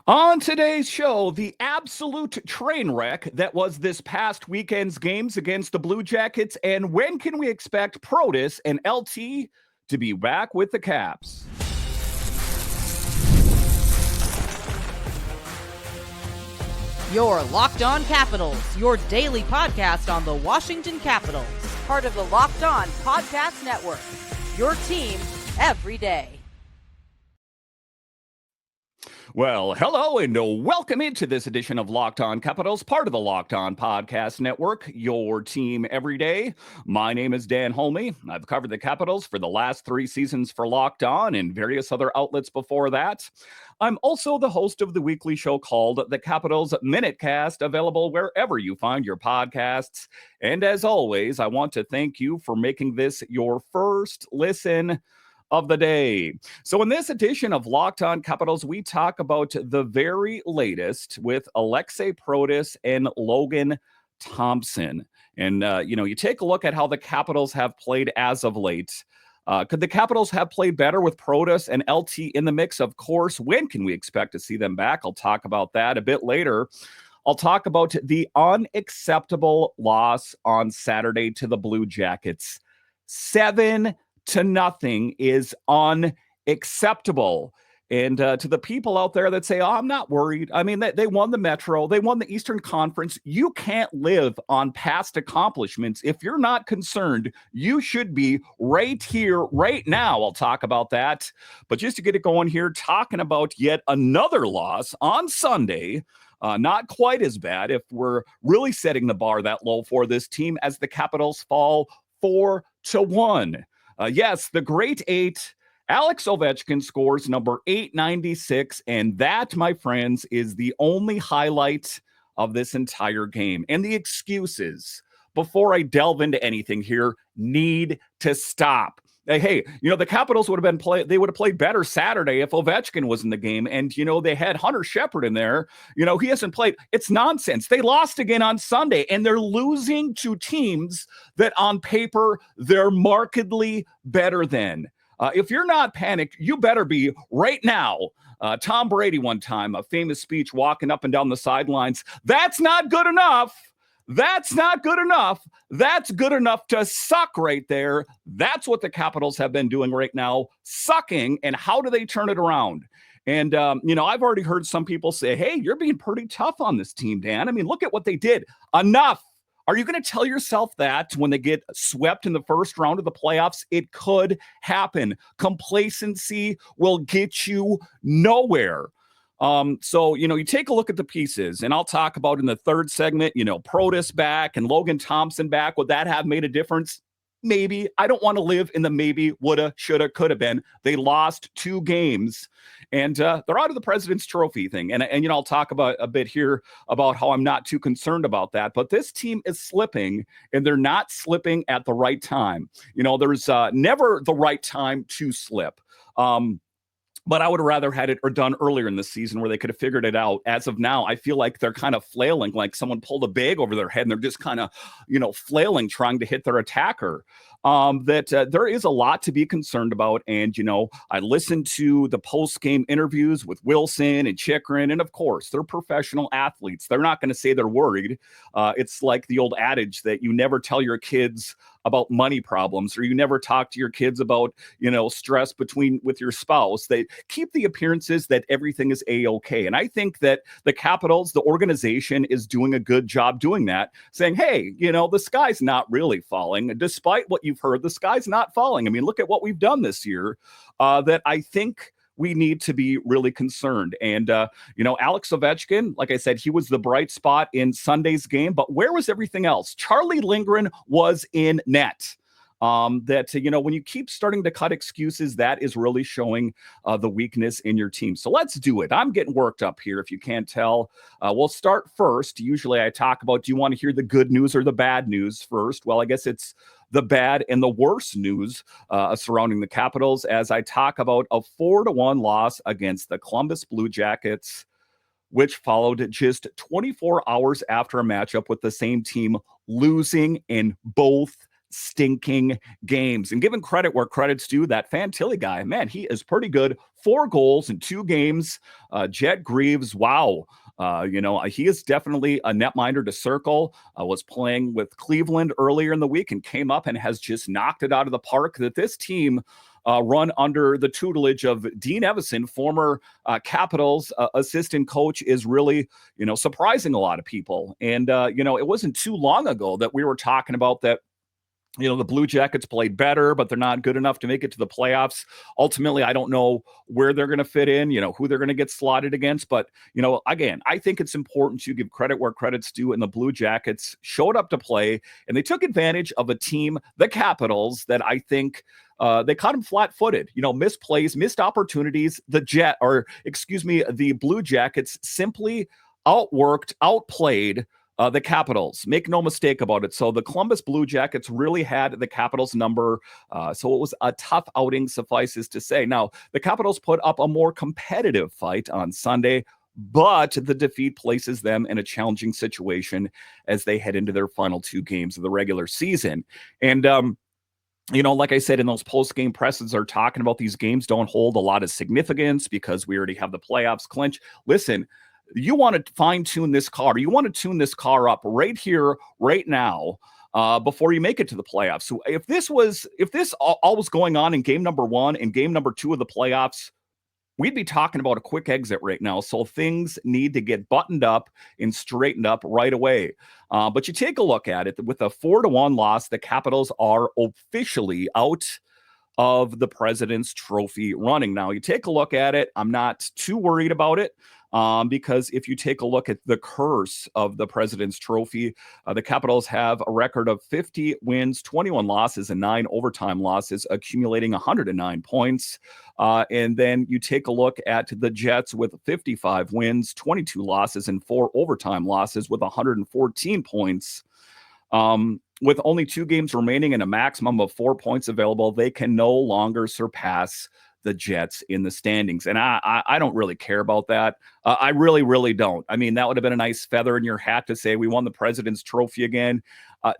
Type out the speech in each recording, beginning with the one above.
On today's show, the absolute train wreck that was this past weekend's games against the Blue Jackets, and when can we expect Protas and LT to be back with the Caps? Your Locked On Capitals, your daily podcast on the Washington Capitals. Part of the Locked On Podcast Network, your team every day. Well, hello and welcome into this edition of Locked On Capitals, part of the Locked On Podcast Network, your team every day. My name is Dan Holme. I've covered the Capitals for the last 3 seasons for Locked On and various other outlets before that. I'm also the host of the weekly show called The Capitals Minutecast, available wherever you find your podcasts. And as always, I want to thank you for making this your first listen of the day. So in this edition of Locked On Capitals, we talk about the very latest with Alexei Protas and Logan Thompson. And, you take a look at how the Capitals have played as of late. Could the Capitals have played better with Protas and LT in the mix? Of course. When can we expect to see them back? I'll talk about that a bit later. I'll talk about the unacceptable loss on Saturday to the Blue Jackets. 7-0 is unacceptable. And to the people out there that say, oh, I'm not worried. I mean, they won the Metro. They won the Eastern Conference. You can't live on past accomplishments. If you're not concerned, you should be right here, right now. I'll talk about that. But just to get it going here, talking about yet another loss on Sunday. Not quite as bad if we're really setting the bar that low for this team as the Capitals fall 4-1. Yes, the Great Eight. Alex Ovechkin scores number 896, and that, my friends, is the only highlight of this entire game. And the excuses, before I delve into anything here, need to stop. Hey, the Capitals would have played better Saturday if Ovechkin was in the game. And, they had Hunter Shepard in there. He hasn't played. It's nonsense. They lost again on Sunday, and they're losing to teams that on paper they're markedly better than. If you're not panicked, you better be right now. Tom Brady one time, a famous speech walking up and down the sidelines. That's not good enough. That's not good enough. That's good enough to suck right there. That's what the Capitals have been doing right now, sucking. And how do they turn it around? And, I've already heard some people say, hey, you're being pretty tough on this team, Dan. I mean, look at what they did. Enough. Are you going to tell yourself that when they get swept in the first round of the playoffs? It could happen. Complacency will get you nowhere. So, you take a look at the pieces, and I'll talk about in the third segment, Protas back and Logan Thompson back. Would that have made a difference? Maybe. I don't want to live in the maybe, woulda, shoulda, coulda been. They lost 2 games, and they're out of the President's Trophy thing. And I'll talk about a bit here about how I'm not too concerned about that. But this team is slipping, and they're not slipping at the right time. There's never the right time to slip. But I would have rather had it or done earlier in the season where they could have figured it out. As of now, I feel like they're kind of flailing, like someone pulled a bag over their head and they're just kind of, flailing, trying to hit their attacker. There is a lot to be concerned about. And, I listened to the post-game interviews with Wilson and Chikrin, and of course, they're professional athletes. They're not going to say they're worried. It's like the old adage that you never tell your kids about money problems, or you never talk to your kids about, stress with your spouse. They keep the appearances that everything is A-okay. And I think that the Capitals, the organization, is doing a good job doing that, saying, hey, the sky's not really falling. Despite what you've heard, the sky's not falling. I mean, look at what we've done this year, that I think we need to be really concerned. And, Alex Ovechkin, like I said, he was the bright spot in Sunday's game, but where was everything else? Charlie Lindgren was in net. When you keep starting to cut excuses, that is really showing the weakness in your team. So let's do it. I'm getting worked up here, if you can't tell. We'll start first. Usually I talk about, do you want to hear the good news or the bad news first? Well, I guess it's the bad and the worst news surrounding the Capitals as I talk about a 4-1 loss against the Columbus Blue Jackets, which followed just 24 hours after a matchup with the same team losing in both stinking games. And giving credit where credit's due, that Fantilli guy, man, he is pretty good. 4 goals in 2 games. Jet Greaves, wow. He is definitely a netminder to circle. Was playing with Cleveland earlier in the week and came up and has just knocked it out of the park. That this team run under the tutelage of Dean Evison, former Capitals assistant coach, is really, surprising a lot of people. And, it wasn't too long ago that we were talking about that. The Blue Jackets played better, but they're not good enough to make it to the playoffs. Ultimately, I don't know where they're going to fit in, who they're going to get slotted against. But, again, I think it's important to give credit where credit's due. And the Blue Jackets showed up to play, and they took advantage of a team, the Capitals, that I think they caught them flat-footed. Missed plays, missed opportunities. The Blue Jackets simply outplayed the Capitals. Make no mistake about it. So the Columbus Blue Jackets really had the Capitals number. So it was a tough outing, suffices to say. Now, the Capitals put up a more competitive fight on Sunday, but the defeat places them in a challenging situation as they head into their final 2 games of the regular season. And, like I said, in those post-game presses are talking about these games don't hold a lot of significance because we already have the playoffs clinch. Listen, you want to fine-tune this car. You want to tune this car up right here, right now, before you make it to the playoffs. So if this all was going on in game number 1 and game number 2 of the playoffs, we'd be talking about a quick exit right now. So things need to get buttoned up and straightened up right away. But you take a look at it. With a 4-1 loss, the Capitals are officially out of the President's Trophy running. Now, you take a look at it. I'm not too worried about it. Because if you take a look at the curse of the President's Trophy, the Capitals have a record of 50 wins, 21 losses, and 9 overtime losses, accumulating 109 points. And then you take a look at the Jets with 55 wins, 22 losses, and 4 overtime losses with 114 points. With only 2 games remaining and a maximum of 4 points available, they can no longer surpass the Jets in the standings. And I don't really care about that. I really, really don't. I mean, that would have been a nice feather in your hat to say we won the President's Trophy again.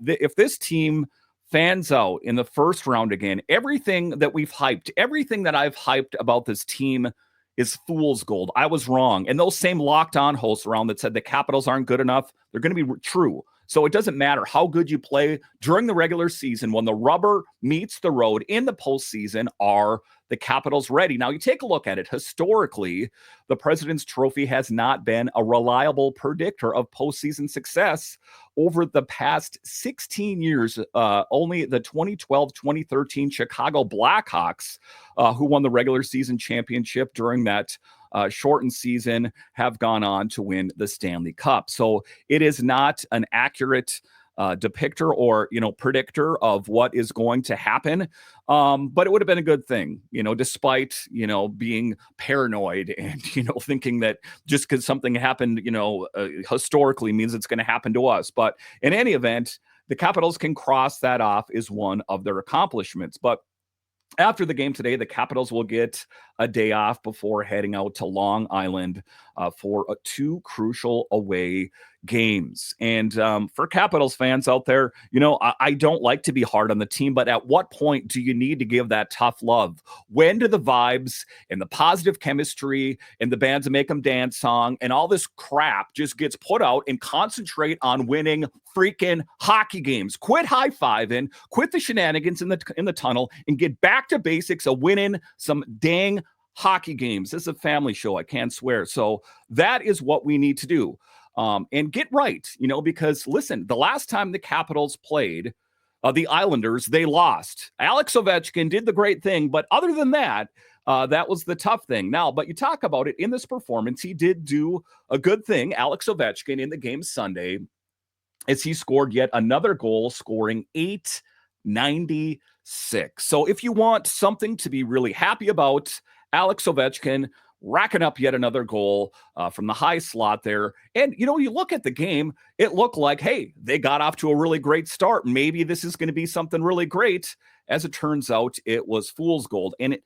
If this team fans out in the first round again, everything that I've hyped about this team is fool's gold. I was wrong. And those same Locked On hosts around that said the Capitals aren't good enough, they're going to be true. So it doesn't matter how good you play during the regular season. When the rubber meets the road in the postseason, are the Capitals ready? Now, you take a look at it. Historically, the President's Trophy has not been a reliable predictor of postseason success over the past 16 years. Only the 2012-2013 Chicago Blackhawks, who won the regular season championship during that shortened season, have gone on to win the Stanley Cup. So it is not an accurate depictor or, predictor of what is going to happen. But it would have been a good thing, despite, being paranoid and, thinking that just because something happened, historically means it's going to happen to us. But in any event, the Capitals can cross that off as one of their accomplishments. But after the game today, the Capitals will get a day off before heading out to Long Island for 2 crucial away games. And for Capitals fans out there, I don't like to be hard on the team, but at what point do you need to give that tough love? When do the vibes and the positive chemistry and the bands that make them dance song and all this crap just gets put out and concentrate on winning freaking hockey games? Quit high-fiving, quit the shenanigans in the tunnel, and get back to basics of winning some dang hockey games. This is a family show, I can't swear. So that is what we need to do. And get right, because listen, the last time the Capitals played the Islanders, they lost. Alex Ovechkin did the great thing, but other than that, that was the tough thing. Now, but you talk about it in this performance, he did do a good thing, Alex Ovechkin, in the game Sunday, as he scored yet another goal, scoring 896. So if you want something to be really happy about, Alex Ovechkin racking up yet another goal from the high slot there. And, you look at the game, it looked like, hey, they got off to a really great start. Maybe this is going to be something really great. As it turns out, it was fool's gold. And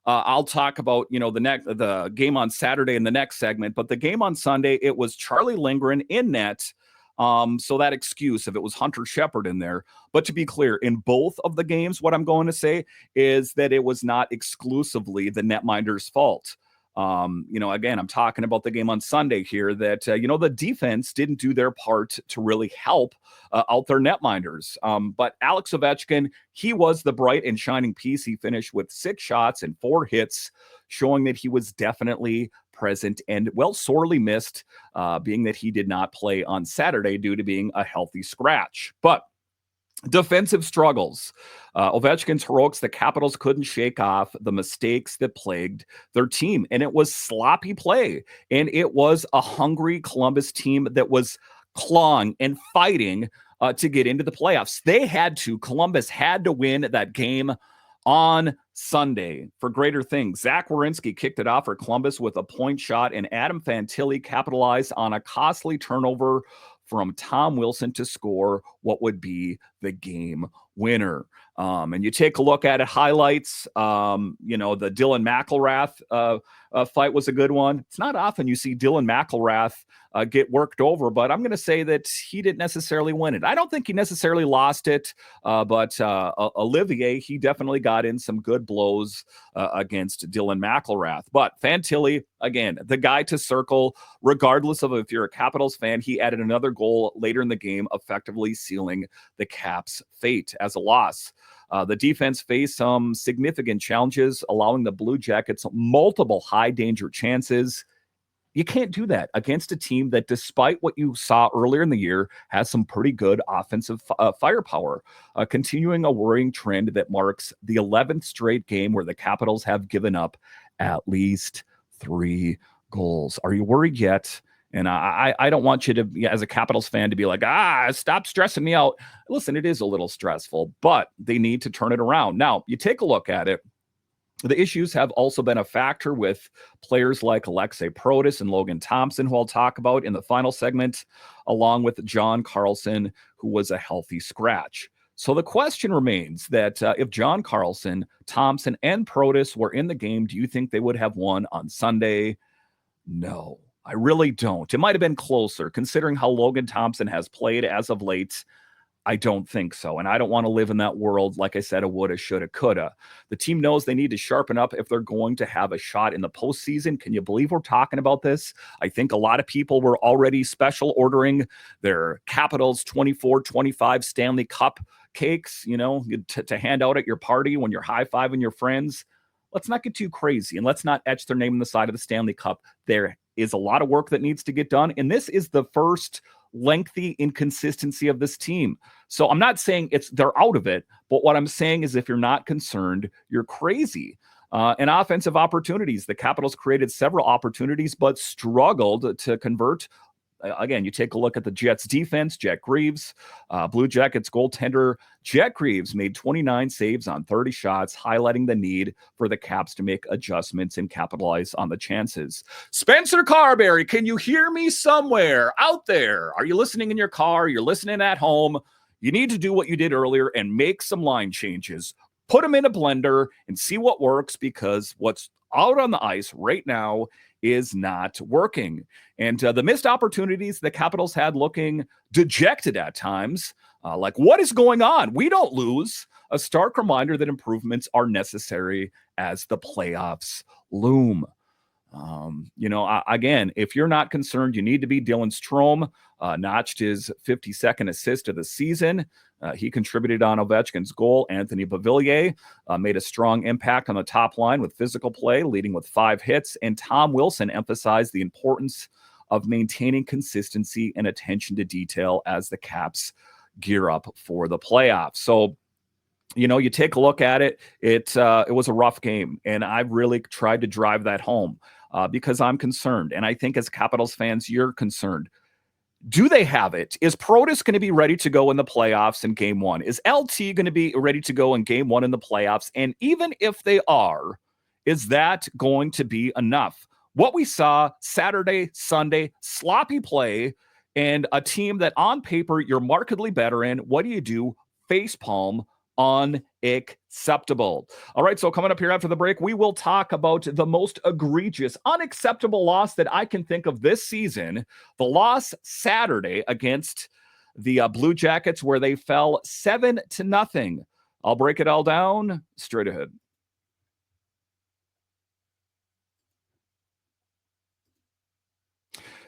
I'll talk about, the game on Saturday in the next segment, but the game on Sunday, it was Charlie Lindgren in net So that excuse if it was Hunter Shepard in there. But to be clear, in both of the games, what I'm going to say is that it was not exclusively the netminder's fault. Again, I'm talking about the game on Sunday here that, the defense didn't do their part to really help out their netminders. But Alex Ovechkin, he was the bright and shining piece. He finished with 6 shots and 4 hits, showing that he was definitely present and, sorely missed, being that he did not play on Saturday due to being a healthy scratch. But defensive struggles. Ovechkin's heroics, the Capitals couldn't shake off the mistakes that plagued their team. And it was sloppy play. And it was a hungry Columbus team that was clawing and fighting to get into the playoffs. Columbus had to win that game on Sunday for greater things. Zach Werenski kicked it off for Columbus with a point shot, and Adam Fantilli capitalized on a costly turnover from Tom Wilson to score what would be the game winner. And you take a look at it, highlights, the Dylan McElrath fight was a good one. It's not often you see Dylan McElrath get worked over, but I'm going to say that he didn't necessarily win it. I don't think he necessarily lost it, but Olivier, he definitely got in some good blows against Dylan McElrath. But Fantilli, again, the guy to circle, regardless of if you're a Capitals fan. He added another goal later in the game, effectively sealing the Caps' fate as a loss. The defense faced some significant challenges, allowing the Blue Jackets multiple high-danger chances. You can't do that against a team that, despite what you saw earlier in the year, has some pretty good offensive firepower, continuing a worrying trend that marks the 11th straight game where the Capitals have given up at least 3 goals. Are you worried yet? And I don't want you to, as a Capitals fan, to be like, stop stressing me out. Listen, it is a little stressful, but they need to turn it around. Now, you take a look at it. The issues have also been a factor with players like Alexei Protas and Logan Thompson, who I'll talk about in the final segment, along with John Carlson, who was a healthy scratch. So the question remains that if John Carlson, Thompson, and Protas were in the game, do you think they would have won on Sunday? No, I really don't. It might have been closer, considering how Logan Thompson has played as of late. I don't think so. And I don't want to live in that world, like I said, a woulda, shoulda, coulda. The team knows they need to sharpen up if they're going to have a shot in the postseason. Can you believe we're talking about this? I think a lot of people were already special ordering their Capitals 24-25 Stanley Cup cakes, to hand out at your party when you're high-fiving your friends. Let's not get too crazy, and let's not etch their name in the side of the Stanley Cup. There is a lot of work that needs to get done, and this is the first lengthy inconsistency of this team. So I'm not saying they're out of it, but what I'm saying is if you're not concerned, you're crazy. And offensive opportunities, the Capitals created several opportunities, but struggled to convert. Again, you take a look at the Jets defense, Jet Greaves, Blue Jackets goaltender Jet Greaves made 29 saves on 30 shots, highlighting the need for the Caps to make adjustments and capitalize on the chances. Spencer Carberry, can you hear me somewhere out there? Are you listening in your car? You're listening at home? You need to do what you did earlier and make some line changes. Put them in a blender and see what works, because what's out on the ice right now is not working. And the missed opportunities the Capitals had looking dejected at times. Like, what is going on? We don't lose. A stark reminder that improvements are necessary as the playoffs loom. Again, if you're not concerned, you need to be. Dylan Strome notched his 52nd assist of the season. He contributed on Ovechkin's goal. Anthony Beauvillier made a strong impact on the top line with physical play, leading with 5 hits. And Tom Wilson emphasized the importance of maintaining consistency and attention to detail as the Caps gear up for the playoffs. So, you take a look at it, it was a rough game. And I really tried to drive that home because I'm concerned. And I think as Capitals fans, you're concerned. Do they have it? Is Protas going to be ready to go in the playoffs in game 1? Is LT going to be ready to go in game 1 in the playoffs? And even if they are, is that going to be enough? What we saw Saturday, Sunday, sloppy play, and a team that on paper you're markedly better in, what do? Facepalm on unacceptable. All right, so coming up here after the break, we will talk about the most egregious, unacceptable loss that I can think of this season. The loss Saturday against the Blue Jackets, where they fell 7-0. I'll break it all down straight ahead.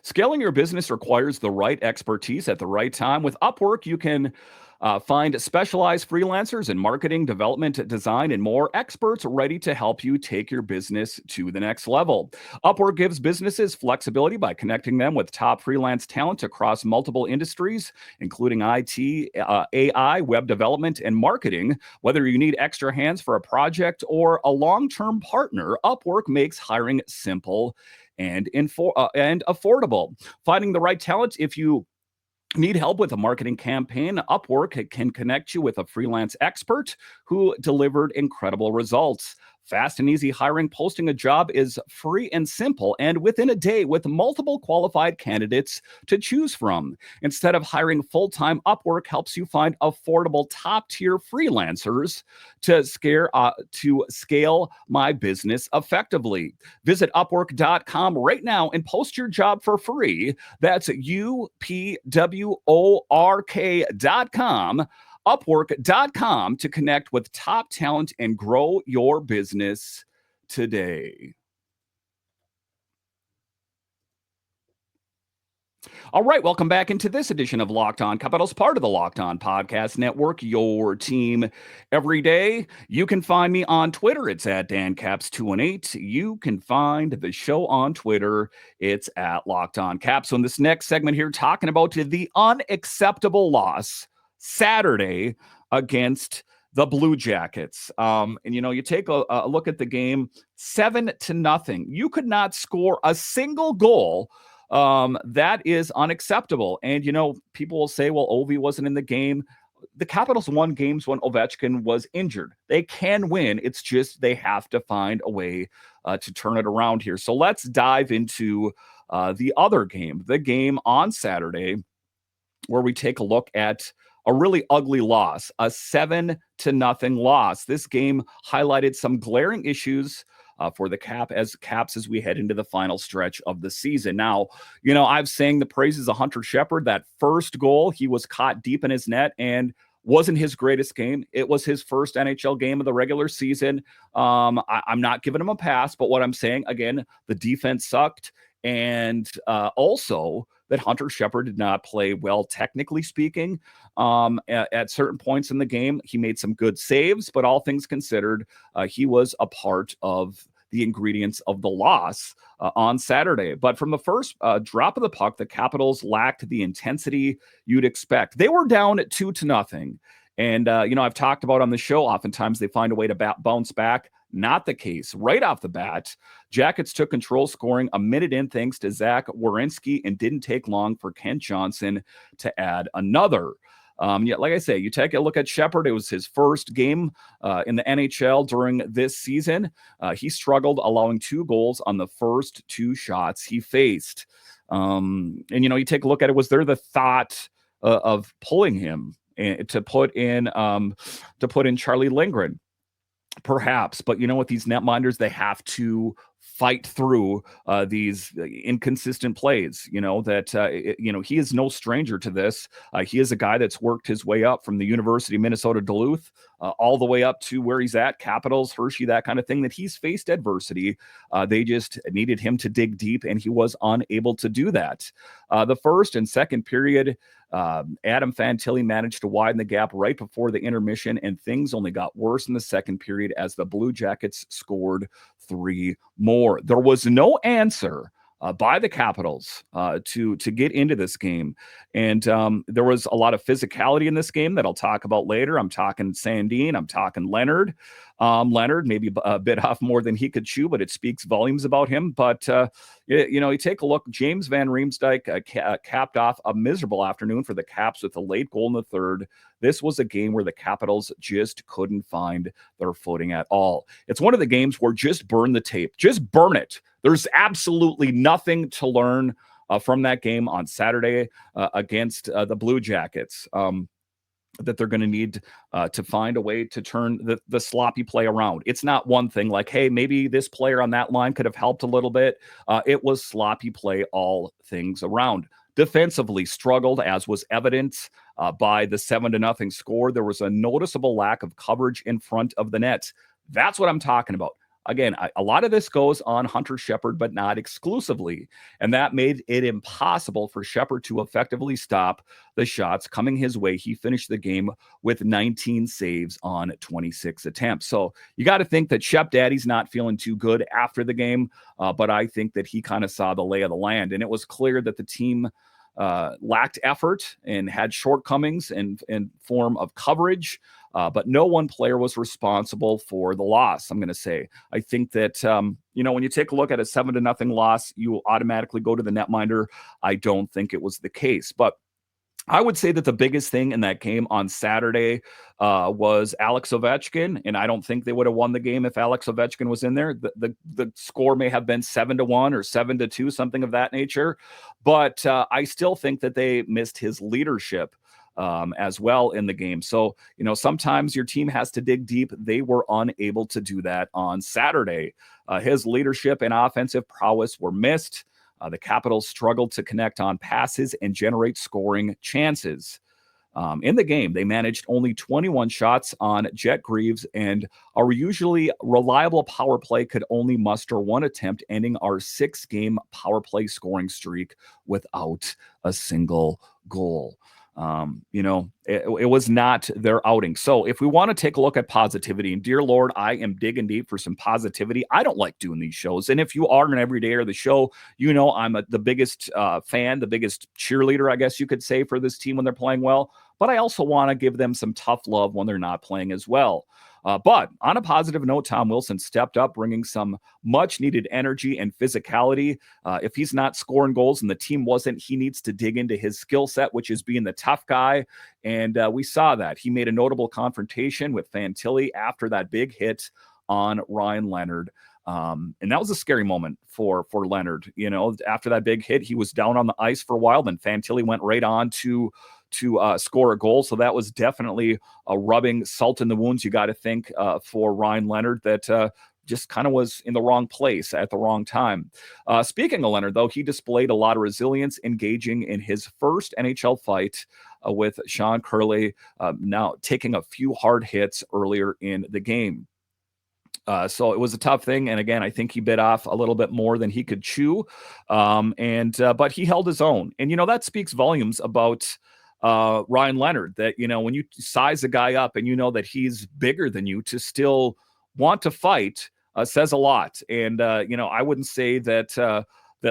Scaling your business requires the right expertise at the right time. With Upwork, you can find specialized freelancers in marketing, development, design, and more, experts ready to help you take your business to the next level. Upwork gives businesses flexibility by connecting them with top freelance talent across multiple industries, including IT, AI, web development, and marketing. Whether you need extra hands for a project or a long-term partner, Upwork makes hiring simple and affordable. Finding the right talent. If you need help with a marketing campaign, Upwork can connect you with a freelance expert who delivered incredible results. Fast and easy hiring. Posting a job is free and simple, and within a day with multiple qualified candidates to choose from. Instead of hiring full-time, Upwork helps you find affordable top-tier freelancers to scale my business effectively. Visit Upwork.com right now and post your job for free. That's UPWORK.com. Upwork.com to connect with top talent and grow your business today. All right, welcome back into this edition of Locked On Capitals, part of the Locked On Podcast Network, your team every day. You can find me on Twitter. It's at DanCaps218. You can find the show on Twitter. It's at Locked On Caps. So in this next segment here, talking about the unacceptable loss Saturday against the Blue Jackets. And, you take a look at the game, 7-0. You could not score a single goal. That is unacceptable. And, people will say, well, Ovi wasn't in the game. The Capitals won games when Ovechkin was injured. They can win. It's just they have to find a way to turn it around here. So let's dive into the other game, the game on Saturday, where we take a look at a really ugly loss, a 7-0 loss. This game highlighted some glaring issues for the Caps as we head into the final stretch of the season. Now, I've sang the praises of Hunter Shepard. That first goal, he was caught deep in his net and wasn't his greatest game. It was his first NHL game of the regular season. I'm not giving him a pass, but what I'm saying, again, the defense sucked. And also that Hunter Shepard did not play well, technically speaking. At certain points in the game, he made some good saves, but all things considered, he was a part of the ingredients of the loss on Saturday. But from the first drop of the puck, the Capitals lacked the intensity you'd expect. They were down at 2-0. And, I've talked about on the show, oftentimes they find a way to bounce back. Not the case. Right off the bat, Jackets took control, scoring a minute in thanks to Zach Werenski, and didn't take long for Kent Johnson to add another. Like I say, you take a look at Shepard. It was his first game in the NHL during this season. He struggled, allowing 2 goals on the first 2 shots he faced. And, you take a look at it. Was there the thought of pulling him to put in Charlie Lindgren? Perhaps, but with these netminders, they have to fight through these inconsistent plays. He is no stranger to this. He is a guy that's worked his way up from the University of Minnesota Duluth all the way up to where he's at, Capitals, Hershey, that kind of thing, that he's faced adversity. They just needed him to dig deep, and he was unable to do that. The first and second period, Adam Fantilli managed to widen the gap right before the intermission, and things only got worse in the second period as the Blue Jackets scored 3 more. There was no answer by the Capitals to get into this game. And there was a lot of physicality in this game that I'll talk about later. I'm talking Sandin. I'm talking Leonard. Leonard, maybe a bit off more than he could chew, but it speaks volumes about him. But, you take a look, James Van Riemsdyk capped off a miserable afternoon for the Caps with a late goal in the third. This was a game where the Capitals just couldn't find their footing at all. It's one of the games where just burn the tape. Just burn it. There's absolutely nothing to learn from that game on Saturday against the Blue Jackets. that they're going to need to find a way to turn the sloppy play around. It's not one thing like, hey, maybe this player on that line could have helped a little bit. It was sloppy play all things around. Defensively struggled, as was evident by the 7-0 score. There was a noticeable lack of coverage in front of the net. That's what I'm talking about. Again, a lot of this goes on Hunter Shepard, but not exclusively. And that made it impossible for Shepard to effectively stop the shots coming his way. He finished the game with 19 saves on 26 attempts. So you got to think that Shep Daddy's not feeling too good after the game, but I think that he kind of saw the lay of the land. And it was clear that the team lacked effort and had shortcomings in form of coverage. But no one player was responsible for the loss, I'm going to say. I think that, when you take a look at a 7-0 loss, you automatically go to the netminder. I don't think it was the case. But I would say that the biggest thing in that game on Saturday was Alex Ovechkin, and I don't think they would have won the game if Alex Ovechkin was in there. The score may have been 7-1 or 7-2, something of that nature. But I still think that they missed his leadership as well in the game. So, sometimes your team has to dig deep. They were unable to do that on Saturday. His leadership and offensive prowess were missed. The Capitals struggled to connect on passes and generate scoring chances. In the game, they managed only 21 shots on Jet Greaves, and our usually reliable power play could only muster one attempt, ending our 6-game power play scoring streak without a single goal. It was not their outing. So if we want to take a look at positivity, and dear Lord, I am digging deep for some positivity. I don't like doing these shows. And if you are an everydayer of the show, I'm the biggest fan, the biggest cheerleader, I guess you could say, for this team when they're playing well. But I also want to give them some tough love when they're not playing as well. But on a positive note, Tom Wilson stepped up, bringing some much-needed energy and physicality. If he's not scoring goals and the team wasn't, he needs to dig into his skill set, which is being the tough guy. And we saw that. He made a notable confrontation with Fantilli after that big hit on Ryan Leonard. And that was a scary moment for Leonard. After that big hit, he was down on the ice for a while. Then Fantilli went right on to score a goal. So that was definitely rubbing salt in the wounds, you got to think, for Ryan Leonard, that just kind of was in the wrong place at the wrong time. Speaking of Leonard, though, he displayed a lot of resilience, engaging in his first NHL fight with Sean Curley, now taking a few hard hits earlier in the game. So it was a tough thing. And again, I think he bit off a little bit more than he could chew. But he held his own. And, that speaks volumes about Ryan Leonard, that, when you size a guy up and that he's bigger than you, to still want to fight says a lot. And, I wouldn't say that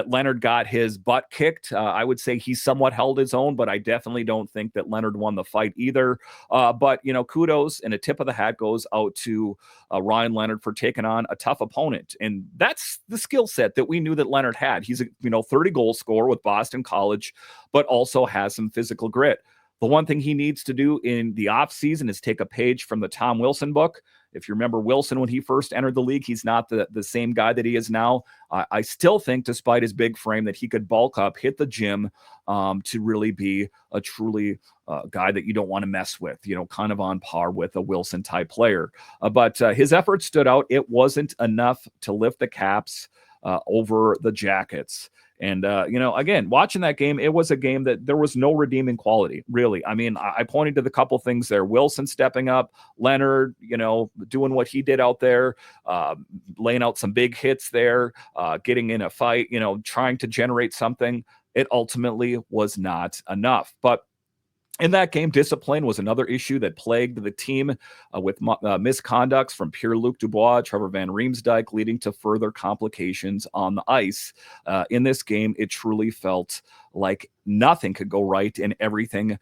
Leonard got his butt kicked. I would say he somewhat held his own, but I definitely don't think that Leonard won the fight either. But kudos and a tip of the hat goes out to Ryan Leonard for taking on a tough opponent. And that's the skill set that we knew that Leonard had. He's a 30-goal scorer with Boston College, but also has some physical grit. The one thing he needs to do in the offseason is take a page from the Tom Wilson book. If you remember Wilson, when he first entered the league, he's not the same guy that he is now. I still think, despite his big frame, that he could bulk up, hit the gym to really be a truly guy that you don't want to mess with, kind of on par with a Wilson-type player. But his effort stood out. It wasn't enough to lift the Caps over the Jackets. And, again, watching that game, it was a game that there was no redeeming quality, really. I mean, I pointed to the couple things there. Wilson stepping up, Leonard, doing what he did out there, laying out some big hits there, getting in a fight, trying to generate something. It ultimately was not enough. But in that game, discipline was another issue that plagued the team, with misconducts from Pierre-Luc Dubois, Trevor Van Riemsdyk, leading to further complications on the ice. In this game, it truly felt like nothing could go right and everything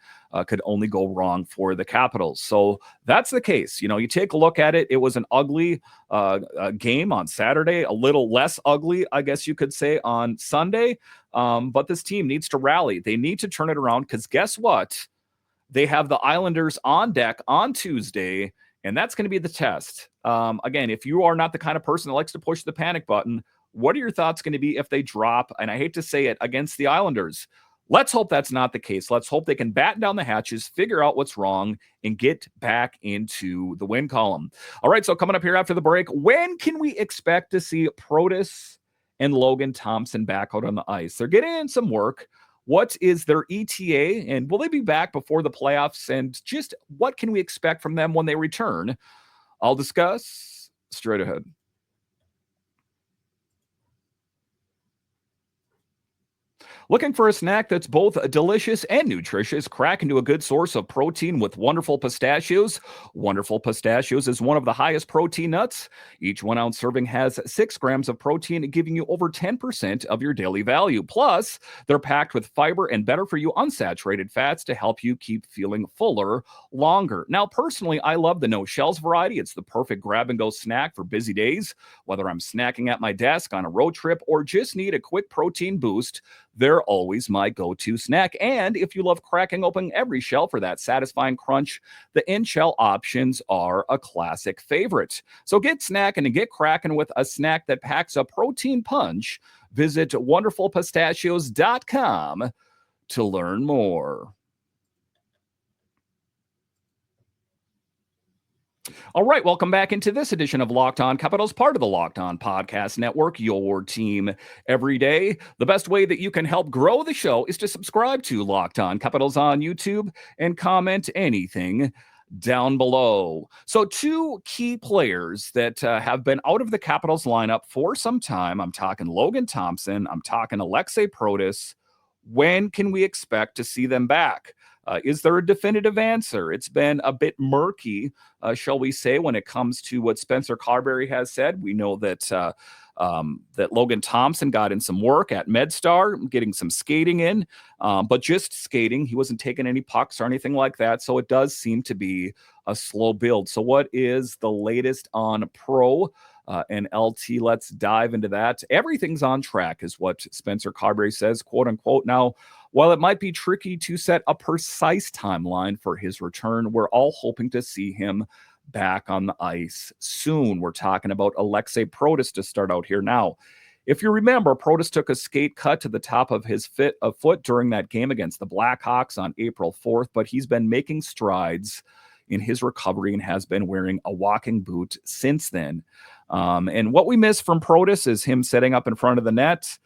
could only go wrong for the Capitals. So that's the case. You take a look at it. It was an ugly game on Saturday, a little less ugly, I guess you could say, on Sunday. But this team needs to rally. They need to turn it around, because guess what? They have the Islanders on deck on Tuesday, and that's going to be the test. Again, if you are not the kind of person that likes to push the panic button, what are your thoughts going to be if they drop, and I hate to say it, against the Islanders? Let's hope that's not the case. Let's hope they can batten down the hatches, figure out what's wrong, and get back into the win column. All right, so coming up here after the break, when can we expect to see Protas and Logan Thompson back out on the ice? They're getting in some work. What is their ETA, and will they be back before the playoffs? And just what can we expect from them when they return? I'll discuss straight ahead. Looking for a snack that's both delicious and nutritious? Crack into a good source of protein with Wonderful Pistachios. Wonderful Pistachios is one of the highest protein nuts. Each 1 ounce serving has 6 grams of protein, giving you over 10% of your daily value. Plus, they're packed with fiber and better for you unsaturated fats to help you keep feeling fuller longer. Now, personally, I love the no shells variety. It's the perfect grab and go snack for busy days. Whether I'm snacking at my desk, on a road trip, or just need a quick protein boost, they're always my go-to snack. And if you love cracking open every shell for that satisfying crunch, the in-shell options are a classic favorite. So get snacking and get cracking with a snack that packs a protein punch. Visit wonderfulpistachios.com to learn more. All right, welcome back into this edition of Locked On Capitals, part of the Locked On Podcast Network, your team every day. The best way that you can help grow the show is to subscribe to Locked On Capitals on YouTube and comment anything down below. So 2 key players that have been out of the Capitals lineup for some time. I'm talking Logan Thompson. I'm talking Alexei Protas. When can we expect to see them back? Is there a definitive answer? It's been a bit murky, shall we say, when it comes to what Spencer Carberry has said. We know that that Logan Thompson got in some work at MedStar, getting some skating in, but just skating. He wasn't taking any pucks or anything like that. So it does seem to be a slow build. So what is the latest on Pro and LT? Let's dive into that. Everything's on track is what Spencer Carberry says, quote unquote. Now, while it might be tricky to set a precise timeline for his return, we're all hoping to see him back on the ice soon. We're talking about Alexei Protas to start out here. Now, if you remember, Protas took a skate cut to the top of his foot during that game against the Blackhawks on April 4th, but he's been making strides in his recovery and has been wearing a walking boot since then. And what we miss from Protas is him setting up in front of the net,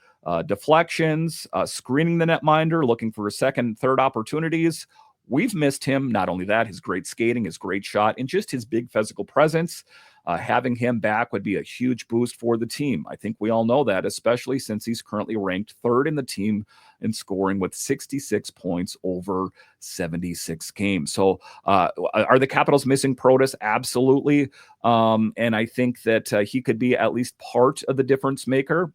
deflections, screening the netminder, looking for second, third opportunities. We've missed him. Not only that, his great skating, his great shot, and just his big physical presence. Having him back would be a huge boost for the team. I think we all know that, especially since he's currently ranked 3rd in the team in scoring with 66 points over 76 games. So are the Capitals missing Protas? Absolutely. And I think that he could be at least part of the difference maker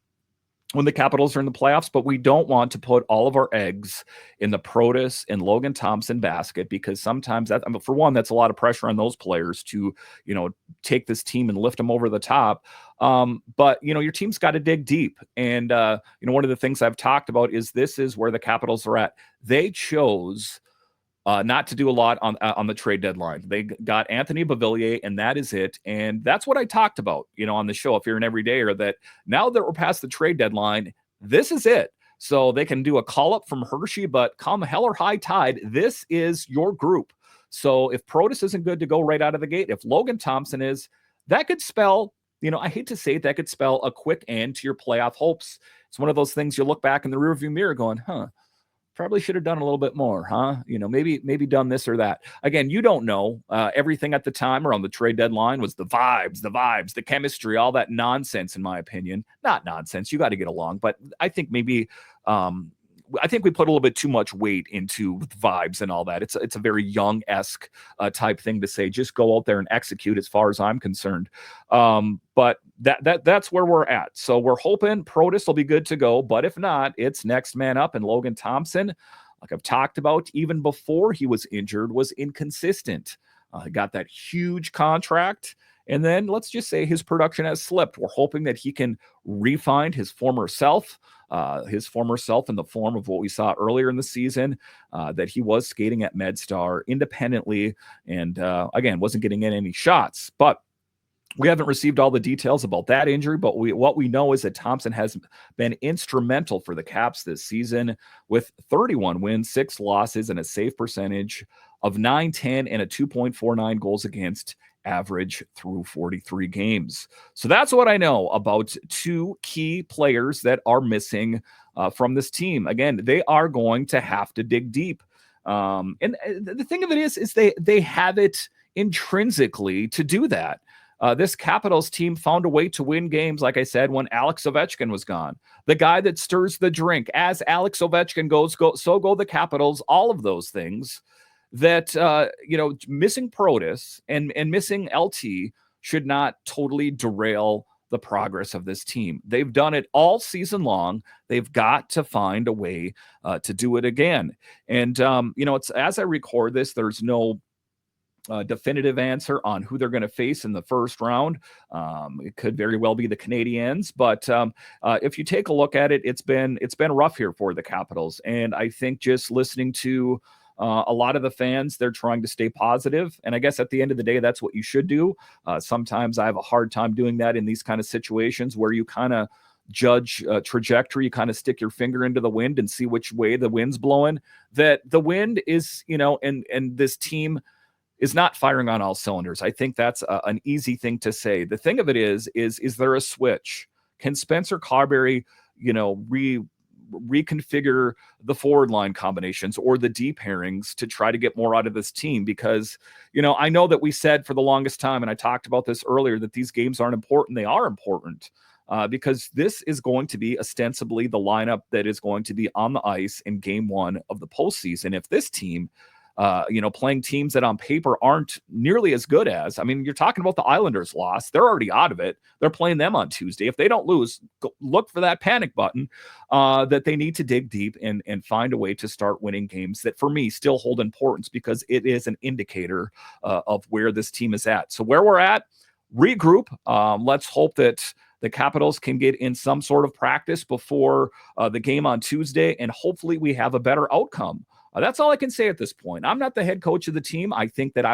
when the Capitals are in the playoffs, but we don't want to put all of our eggs in the Protas and Logan Thompson basket, because sometimes that, for one, that's a lot of pressure on those players to, take this team and lift them over the top. But, your team's got to dig deep. And, one of the things I've talked about is this is where the Capitals are at. They chose not to do a lot on the trade deadline. They got Anthony Beauvillier, and that is it. And that's what I talked about, on the show, if you're an everydayer, that now that we're past the trade deadline, this is it. So they can do a call up from Hershey, but come hell or high tide, this is your group. So if Protas isn't good to go right out of the gate, if Logan Thompson is, that could spell, I hate to say it, that could spell a quick end to your playoff hopes. It's one of those things you look back in the rearview mirror going, probably should have done a little bit more, huh? Maybe done this or that. Again, you don't know. Everything at the time around the trade deadline was the vibes, the chemistry, all that nonsense, in my opinion. Not nonsense. You got to get along. But I think maybe I think we put a little bit too much weight into vibes and all that. It's a very Young-esque type thing to say. Just go out there and execute, as far as I'm concerned. But that's where we're at. So we're hoping Protas will be good to go. But if not, it's next man up. And Logan Thompson, like I've talked about, even before he was injured, was inconsistent. He got that huge contract. And then let's just say his production has slipped. We're hoping that he can re-find his former self in the form of what we saw earlier in the season, that he was skating at MedStar independently and, again, wasn't getting in any shots. But We haven't received all the details about that injury, but what we know is that Thompson has been instrumental for the Caps this season with 31 wins, 6 losses, and a save percentage of .910 and a 2.49 goals against average through 43 games. So that's what I know about 2 key players that are missing from this team. Again, they are going to have to dig deep. And the thing of it is they have it intrinsically to do that. This Capitals team found a way to win games, like I said, when Alex Ovechkin was gone. The guy that stirs the drink. As Alex Ovechkin goes, so go the Capitals. All of those things that, missing Protas and missing LT should not totally derail the progress of this team. They've done it all season long. They've got to find a way to do it again. And, it's as I record this, there's no definitive answer on who they're going to face in the first round. It could very well be the Canadiens, but if you take a look at it, it's been rough here for the Capitals. And I think just listening to a lot of the fans, they're trying to stay positive. And I guess at the end of the day, that's what you should do. Sometimes I have a hard time doing that in these kind of situations where you kind of judge trajectory, you kind of stick your finger into the wind and see which way the wind's blowing. That the wind is, and this team is not firing on all cylinders. I think that's an easy thing to say. The thing of it is there a switch? Can Spencer Carberry, reconfigure the forward line combinations or the deep pairings to try to get more out of this team? Because, I know that we said for the longest time, and I talked about this earlier, that these games aren't important. They are important because this is going to be ostensibly the lineup that is going to be on the ice in game 1 of the postseason. If this team, playing teams that on paper aren't nearly as good as, you're talking about the Islanders loss. They're already out of it. They're playing them on Tuesday. If they don't lose, look for that panic button that they need to dig deep and find a way to start winning games that for me still hold importance because it is an indicator of where this team is at. So where we're at, regroup. Let's hope that the Capitals can get in some sort of practice before the game on Tuesday, and hopefully we have a better outcome. That's all I can say at this point. I'm not the head coach of the team. I think that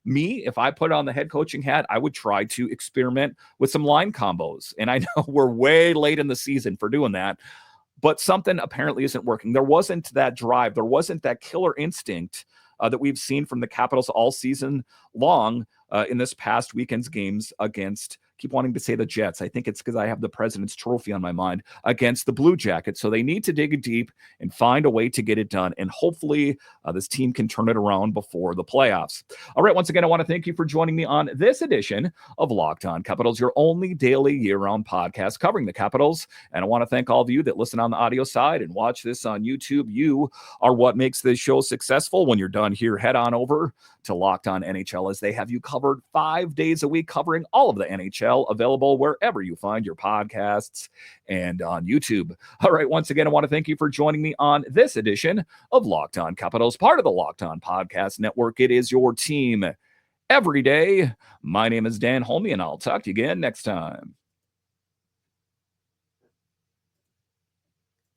if I put on the head coaching hat, I would try to experiment with some line combos. And I know we're way late in the season for doing that, but something apparently isn't working. There wasn't that drive. There wasn't that killer instinct that we've seen from the Capitals all season long in this past weekend's games against, keep wanting to say the Jets. I think it's because I have the President's Trophy on my mind, against the Blue Jackets. So they need to dig deep and find a way to get it done. And hopefully this team can turn it around before the playoffs. All right. Once again, I want to thank you for joining me on this edition of Locked On Capitals, your only daily year-round podcast covering the Capitals. And I want to thank all of you that listen on the audio side and watch this on YouTube. You are what makes this show successful. When you're done here, head on over to Locked On NHL, as they have you covered 5 days a week, covering all of the NHL, available wherever you find your podcasts and on YouTube. All right. Once again, I want to thank you for joining me on this edition of Locked On Capitals, part of the Locked On Podcast Network. It is your team every day. My name is Dan Holme, and I'll talk to you again next time.